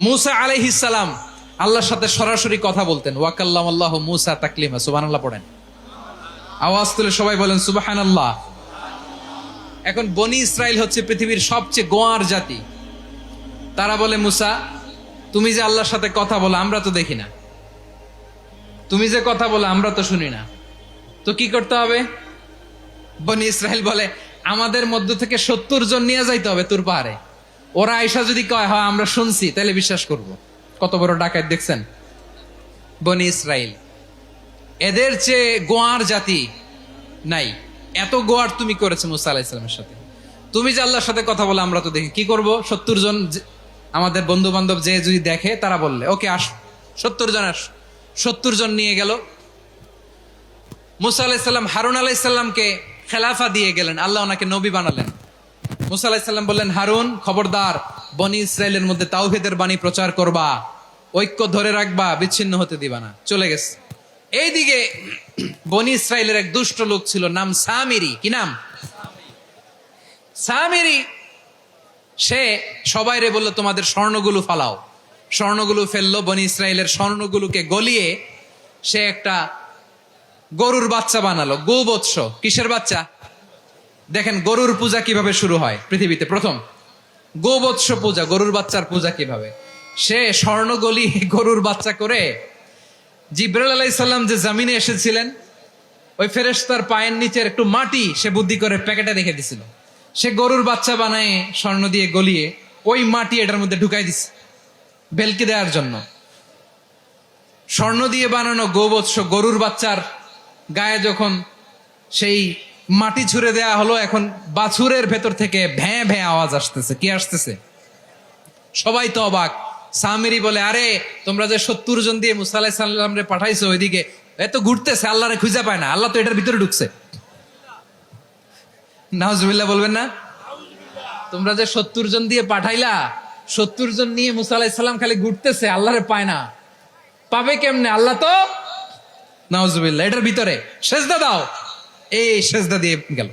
মুসা আলাইহিস সালাম আল্লাহর সাথে সরাসরি কথা বলতেন। ওয়াকাল্লামাল্লাহু মুসা তাকলিমা। সুবহানাল্লাহ পড়েন, আওয়াজ তুলে সবাই বলেন সুবহানাল্লাহ। এখন বনি ইসরাইল হচ্ছে পৃথিবীর সবচেয়ে গোয়ার জাতি। তারা বলে, মুসা তুমি যে আল্লাহর সাথে কথা বলো আমরা তো দেখি না, তুমি যে কথা বলো আমরা তো শুনি না, তো কি করতে হবে? বনি ইসরাইল বলে, আমাদের মধ্য থেকে 70 জন নিয়ে যাইতে হবে তুর পাহাড়ে। ওরা আয়সা যদি কয় হয় আমরা শুনছি, তাহলে বিশ্বাস করব। কত বড় ডাকাত দেখছেন বনি ইসরাইল। এদের চেয়ে গোয়ার জাতি নাই। এত গোয়ার তুমি করেছো মুসা আলাইহিস সালামের সাথে। তুমি যে আল্লাহর সাথে কথা বলে আমরা তো দেখি, কি করব? 70 জন আমাদের বন্ধু বান্ধব যে যদি দেখে, তারা বললে ওকে আস, 70 জন আস। 70 জন নিয়ে গেল। মুসা আলাইহিস সালাম হারুন আলাইহিস সালামকে খেলাফা দিয়ে গেলেন, আল্লাহ ওনাকে নবী বানালেন। মুসা আলাইহিস সালাম বললেন, হারুন খবরদার, বনি ইসরাইলের মধ্যে তাওহীদের বাণী প্রচার করবা, ঐক্য ধরে রাখবা, বিচ্ছিন্ন হতে দিবা না। চলে গেছে। এইদিকে বনি ইসরাইলের এক দুষ্ট লোক ছিল, নাম সামিরি। কি নাম? সামিরি। সে সবাইরে বলল, তোমাদের স্বর্ণগুলো ফালাও। স্বর্ণগুলো ফেললো। বনি ইসরাইলের স্বর্ণগুলোকে গলিয়ে সে একটা গরুর বাচ্চা বানালো। গোবৎস। কিসের বাচ্চা? দেখেন গরুর পূজা কিভাবে শুরু হয় পৃথিবীতে প্রথম। গোবৎস পূজা, গরুর বাচ্চার পূজা কিভাবে। সে স্বর্ণ গলি গরুর বাচ্চা করে, জিব্রাইল আলাইহিস সালাম যে জমিনে এসেছিলেন, ওই ফেরেশতার পায়ের নিচের একটু মাটি সে বুদ্ধি করে প্যাকেটে রেখে দিছিল। সে গরুর বাচ্চা বানায় স্বর্ণ দিয়ে গলিয়ে ওই মাটি এটার মধ্যে ঢুকাই দিছে ভেলকি দেওয়ার জন্য। স্বর্ণ দিয়ে বানানো গোবৎস গরুর বাচ্চার গায়ে যখন সেই মাটি ছুঁড়ে দেয়া হলো, এখন বাছুরের ভেতর থেকে ভ্যাঁ ভ্যাঁ আওয়াজ আসতেছে। কি আসতেছে? সবাই তো অবাক। সামিরি বলে, আরে তোমরা যে 70 জন দিয়ে মুসা আলাইহিস সালাম রে পাঠাইছো, ওইদিকে এত ঘুরতেছে, আল্লাহরে খুঁজে পায় না, আল্লাহ তো এটার ভিতরে ঢুকছে। নাউজুবিল্লাহ বলবেন না? তোমরা যে 70 জন দিয়ে পাঠাইলা, 70 জন নিয়ে মুসা আলাইহিস সালাম খালি ঘুরতেছে, আল্লাহরে পায় না। পাবে কেমনে? আল্লাহ তো, নাউজুবিল্লাহ, এটার ভিতরে সেজদা দাও। এই সেজদা দিয়ে গেল।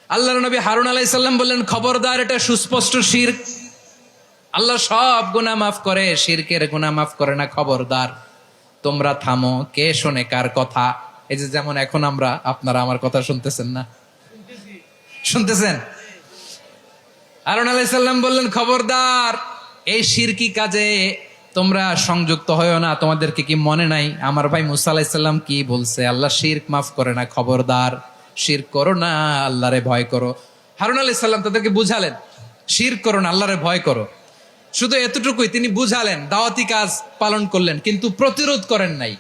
আল্লাহর নবী হারুন আলাইহিস সালাম বললেন, খবরদার, এটা সুস্পষ্ট শিরক। আল্লাহ সব গুনাহ মাফ করে, শিরকের গুনাহ মাফ করে না। খবরদার, তোমরা থামো। কে শোনে কার কথা? এই যে যেমন এখন আমরা, আপনারা আমার কথা শুনতেছেন না? শুনতেছেন? হারুন আলাইহিস সালাম বললেন, খবরদার, এই শিরকি কাজে তোমরা সংযুক্ত হয়েও না। তোমাদেরকে কি মনে নাই আমার ভাই মুসা আলাইহিস সালাম কি বলছে? আল্লাহ শিরক মাফ করে না। খবরদার, শিরক করো না, আল্লাহরে ভয় করো। হারুন আলাইহিস সালাম তাদেরকে বুঝালেন, শিরক করো না, আল্লাহরে ভয় করো। শুধু এতটুকুই তিনি বুঝালেন, দাওয়াতি কাজ পালন করলেন, কিন্তু প্রতিরোধ করেন নাই,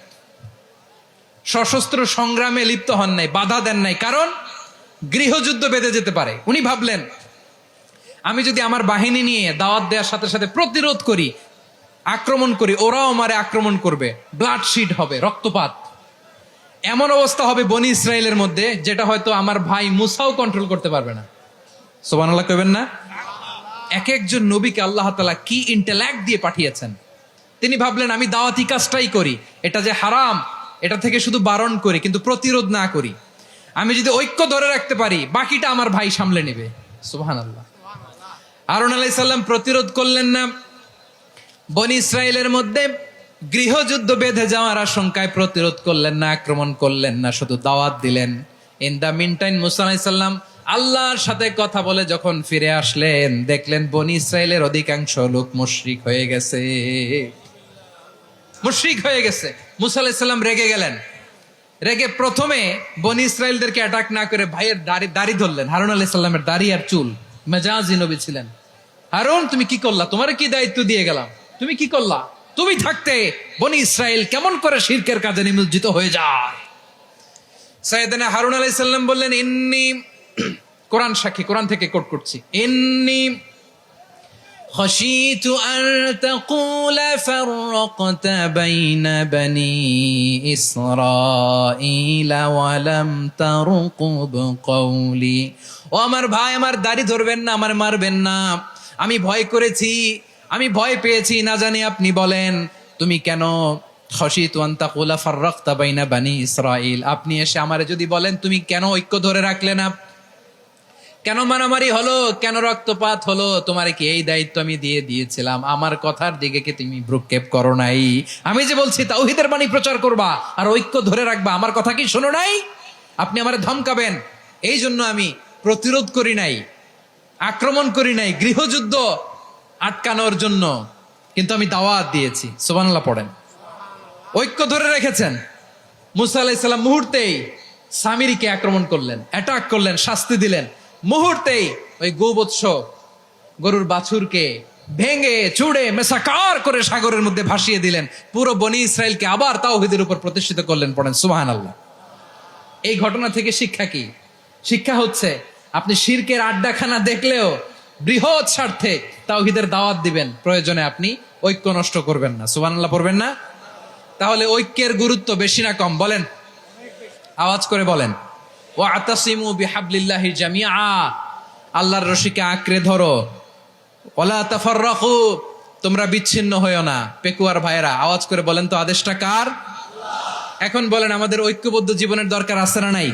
সশস্ত্র সংগ্রামে লিপ্ত হন নাই, বাধা দেন নাই। কারণ গৃহযুদ্ধ বেঁধে যেতে পারে। উনি ভাবলেন, আমি যদি আমার বাহিনী নিয়ে দাওয়াত দেওয়ার সাথে সাথে প্রতিরোধ করি, আক্রমণ করি, ওরাও আমারে আক্রমণ করবে, ব্লাডশিড হবে, রক্তপাত। এমন অবস্থা হবে বনি ইসরাইলের মধ্যে, যেটা হয়তো আমার ভাই মুসাও কন্ট্রোল করতে পারবে না। সুবহানাল্লাহ কইবেন না? এক একজন নবীকে আল্লাহ তাআলা কি ইন্টেলেক্ট দিয়ে পাঠিয়েছেন। তিনি ভাবলেন, আমি দাওয়াতি কাজটাই করি, এটা যে হারাম এটা থেকে শুধু বারণ করি, কিন্তু প্রতিরোধ না করি। আমি যদি ঐক্য ধরে রাখতে পারি, বাকিটা আমার ভাই সামলে নেবে। সুবহানাল্লাহ। হারুন আলাইহিস সালাম প্রতিরোধ করলেন না। বনি ইসরাইলের মধ্যে গৃহযুদ্ধ বেঁধে যাওয়ার আশঙ্কায় প্রতিরোধ করলেন না, আক্রমণ করলেন না, শুধু দাওয়াত দিলেন। ইন দা মিন টাইম মুসা আলাইহিস সালাম আল্লাহর সাথে কথা বলে যখন ফিরে আসলেন, দেখলেন বনি ইসরাইলের অধিকাংশ লোক মুশরিক হয়ে গেছে। মুশরিক হয়ে গেছে। মুসা আলাইহিস সালাম রেগে গেলেন। রেগে প্রথমে বনি ইসরাইলদেরকে অ্যাটাক না করে ভাইয়ের দাড়ি ধরলেন। হারুন আলাইহিস সালামের দাড়ি আর চুল। মেজাজি নবী ছিলেন। হারুন, তুমি কি করলা? তোমারে কি দায়িত্ব দিয়ে গেলাম, তুমি কি করলা? তুমি থাকতে বনি ইসরাইল কেমন করে শিরকের কাজে নিমজ্জিত হয়ে যায়? সাইয়েদনা হারুন আলাইহিস সালাম বললেন, ইন্নী, কোরআন সাক্ষী, কোরআন থেকে কোট করছি, ইন্নী খাশীতু আন তাকুলা ফাররাকতা বাইনা বনি ইসরাঈলা ওয়া লাম তারকুব কওলি। ও আমার ভাই, আমার দাড়ি ধরবেন না, আমার মারবেন না। আমি ভয় করেছি, আমি ভয় পেয়েছি, না জানি আপনি বলেন তুমি কেন খাশীতু আন তাকুলা ফাররাকতা বাইনা বনি ইসরাঈল, আপনি এসে আমারে যদি বলেন তুমি কেন ঐক্য ধরে রাখলে না, কেন মারামারি হলো, কেন রক্তপাত হলো? তোমারে কি এই দায়িত্ব আমি দিয়েছিলাম? আমার কথার দিকে কি তুমি ভ্রুক্ষেপ করো নাই? আমি যে বলছি তাওহীদের বাণী প্রচার করবা আর ঐক্য ধরে রাখবা, আমার কথা কি শোনো নাই? আপনি আমারে ধমকাবেন, এই জন্য আমি প্রতিরোধ করি নাই, আক্রমণ করি নাই, গৃহযুদ্ধ আটকানোর জন্য কিন্তু আমি দাওয়াত দিয়েছি। সুবহানাল্লাহ পড়েন। ঐক্য ধরে রেখেছেন। মুসা আলাইহিস সালাম মুহূর্তেই সামিরীকে আক্রমণ করলেন, অ্যাটাক করলেন, শাস্তি দিলেন। মুহূর্তেই ওই গোবৎস গরুর বাছুরকে ভেঙে চুড়ে মেসাকার করে সাগরের মধ্যে ভাসিয়ে দিলেন। পুরো বনি ইসরায়েলকে আবার তাওহীদের উপর প্রতিষ্ঠিত করলেন। পড়েন সুবহানাল্লাহ। এই ঘটনা থেকে শিক্ষা কি? শিক্ষা হচ্ছে আপনি শিরকের আড্ডাখানা দেখলেও বৃহৎ স্বার্থে তাওহীদের দাওয়াত দিবেন, প্রয়োজনে আপনি ঐক্য নষ্ট করবেন না। সুবহানাল্লাহ পড়বেন না? তাহলে ঐক্যের গুরুত্ব বেশি না কম বলেন? আওয়াজ করে বলেন। ওয়াতাসিমু বিহাবলিল্লাহি জামিআ, আল্লাহর রশিকে আঁকড়ে ধরো। ওয়ালা তাফাররাকু, তোমরা বিচ্ছিন্ন হয়ো না। পেকুয়ার ভাইয়েরা আওয়াজ করে বলেন তো, আদেশটা কার? এখন বলেন, আমাদের ঐক্যবদ্ধ জীবনের দরকার আছে না নাই?